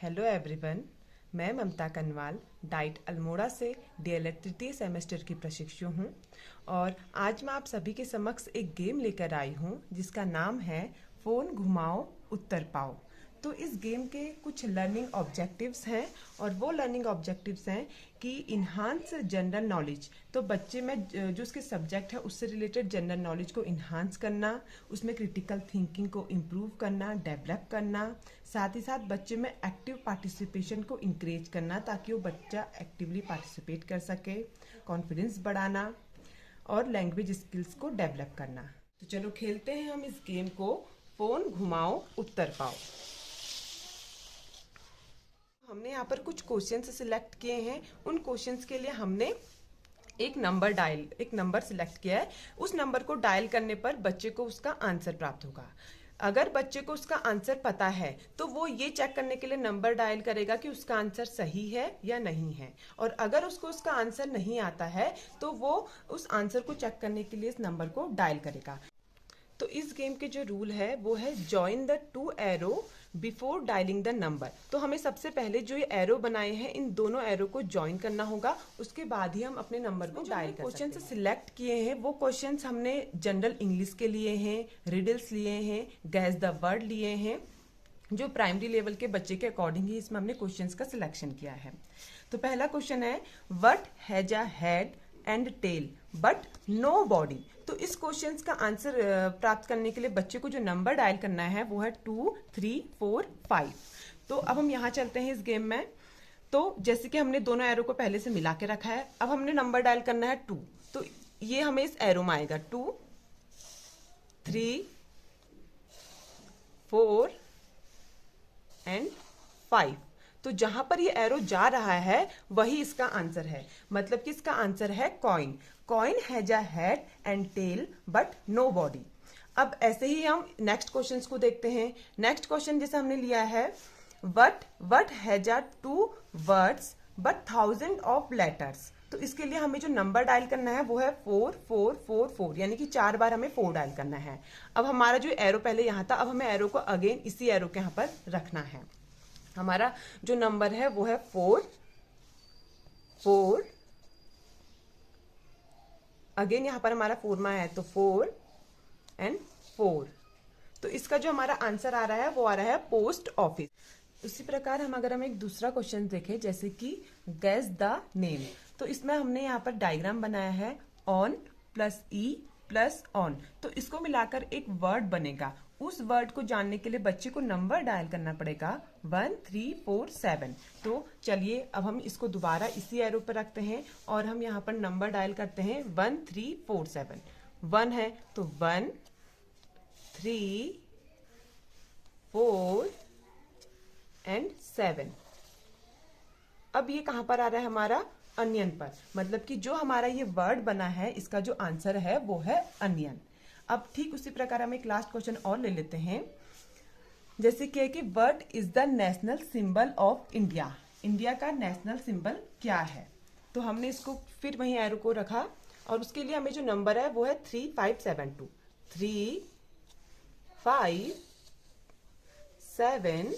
Hello everyone, मैं ममता Kanwal diet Almora से DElEd तृतीय सेमेस्टर की प्रशिक्षु हूँ और आज मैं आप सभी के समक्ष एक गेम लेकर आई हूँ जिसका नाम है फ़ोन घुमाओ उत्तर पाओ। तो इस गेम के कुछ लर्निंग ऑब्जेक्टिव्स हैं और वो लर्निंग ऑब्जेक्टिव्स हैं कि इन्हांस जनरल नॉलेज। तो बच्चे में जो उसके सब्जेक्ट है उससे रिलेटेड जनरल नॉलेज को इन्हांस करना, उसमें क्रिटिकल थिंकिंग को इम्प्रूव करना, डेवलप करना, साथ ही साथ बच्चे में एक्टिव पार्टिसिपेशन को इंकरेज करना ताकि वो बच्चा एक्टिवली पार्टिसिपेट कर सके, कॉन्फिडेंस बढ़ाना और लैंग्वेज स्किल्स को डेवलप करना। तो चलो खेलते हैं हम इस गेम को, फ़ोन घुमाओ उत्तर पाओ। हमने यहाँ पर कुछ क्वेश्चंस सिलेक्ट किए हैं। उन क्वेश्चंस के लिए हमने एक नंबर सिलेक्ट किया है। उस नंबर को डायल करने पर बच्चे को उसका आंसर प्राप्त होगा। अगर बच्चे को उसका आंसर पता है तो वो ये चेक करने के लिए नंबर डायल करेगा कि उसका आंसर सही है या नहीं है, और अगर उसको उसका आंसर नहीं आता है तो वो उस आंसर को चेक करने के लिए इस नंबर को डायल करेगा। तो इस गेम के जो रूल है वो है join the two arrow before dialling the number. तो हमें सबसे पहले जो ये एरो बनाए हैं इन दोनों एरो को ज्वाइन करना होगा, उसके बाद ही हम अपने नंबर को डायल कर सकते हैं। क्वेश्चन सिलेक्ट किए हैं वो क्वेश्चंस हमने जनरल इंग्लिश के लिए हैं, रिडल्स लिए हैं, गैस द वर्ड लिए हैं, जो प्राइमरी लेवल के बच्चे के अकॉर्डिंग ही इसमें हमने क्वेश्चंस का सिलेक्शन किया है। तो पहला क्वेश्चन है what has a head and tail but no body. तो इस क्वेश्चन का आंसर प्राप्त करने के लिए बच्चे को जो नंबर डायल करना है वो है 2, 3, 4, 5। तो अब हम यहाँ चलते हैं इस गेम में। तो जैसे कि हमने दोनों एरो को पहले से मिला के रखा है, अब हमने नंबर डायल करना है 2। तो ये हमें इस एरो में आएगा 2, 3, 4 एंड 5। तो जहां पर ये एरो जा रहा है वही इसका आंसर है, मतलब कि इसका आंसर है coin. Coin has a head and tail but no body. अब ऐसे ही हम नेक्स्ट क्वेश्चन को देखते हैं। नेक्स्ट क्वेश्चन जैसे हमने लिया है what has a 2 words but 1000 of letters. तो इसके लिए हमें जो नंबर डायल करना है वो है 4, 4, 4, 4, यानी कि 4 बार हमें 4 डायल करना है। अब हमारा जो एरो पहले यहाँ था, अब हमें एरो को अगेन इसी एरो के यहाँ पर रखना है। हमारा जो नंबर है वो है 4, 4, अगेन यहाँ पर हमारा 4 में है तो 4 एंड 4। तो इसका जो हमारा आंसर आ रहा है वो आ रहा है पोस्ट ऑफिस। उसी प्रकार हम एक दूसरा क्वेश्चन देखें जैसे कि गैस द नेम। तो इसमें हमने यहाँ पर डायग्राम बनाया है on plus E plus on. तो इसको मिलाकर एक वर्ड बनेगा। उस वर्ड को जानने के लिए बच्चे को नंबर डायल करना पड़ेगा 1, 3, 4, 7। तो चलिए अब हम इसको दोबारा इसी एरो पर रखते हैं और हम यहाँ पर नंबर डायल करते हैं 1, 3, 4, 7। 1 है तो 1, 3, 4 एंड 7। अब ये कहाँ पर आ रहा है हमारा अनियन पर, मतलब कि जो हमारा ये वर्ड बना है इसका जो आंसर है वो है अनियन। अब ठीक उसी प्रकार हम एक लास्ट क्वेश्चन और ले लेते हैं, जैसे कि what is the national symbol of India. India का नेशनल सिंबल क्या है। तो हमने इसको फिर वहीं एरो को रखा और उसके लिए हमें जो नंबर है वो है 3, 5, 7, 2। 3, 5, 7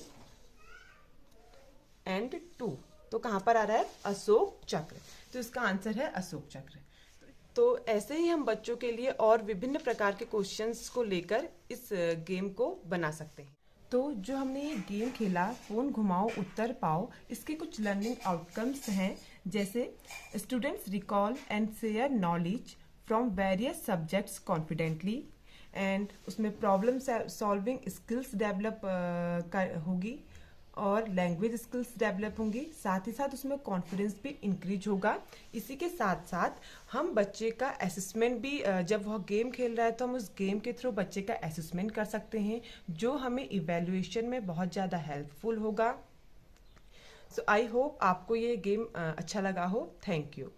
एंड 2। तो कहां पर आ रहा है अशोक चक्र। तो इसका आंसर है अशोक चक्र। तो ऐसे ही हम बच्चों के लिए और विभिन्न प्रकार के क्वेश्चंस को लेकर इस गेम को बना सकते हैं। तो जो हमने ये गेम खेला फ़ोन घुमाओ उत्तर पाओ, इसके कुछ लर्निंग आउटकम्स हैं, जैसे students recall and share knowledge from various subjects confidently, and उसमें प्रॉब्लम सॉल्विंग स्किल्स डेवलप होगी और लैंग्वेज स्किल्स डेवलप होंगी। साथ ही साथ उसमें कॉन्फिडेंस भी इंक्रीज होगा। इसी के साथ साथ हम बच्चे का असेसमेंट भी, जब वह गेम खेल रहा है तो हम उस गेम के थ्रू बच्चे का असेसमेंट कर सकते हैं, जो हमें इवैल्यूएशन में बहुत ज़्यादा हेल्पफुल होगा। सो आई होप आपको ये गेम अच्छा लगा हो। Thank you.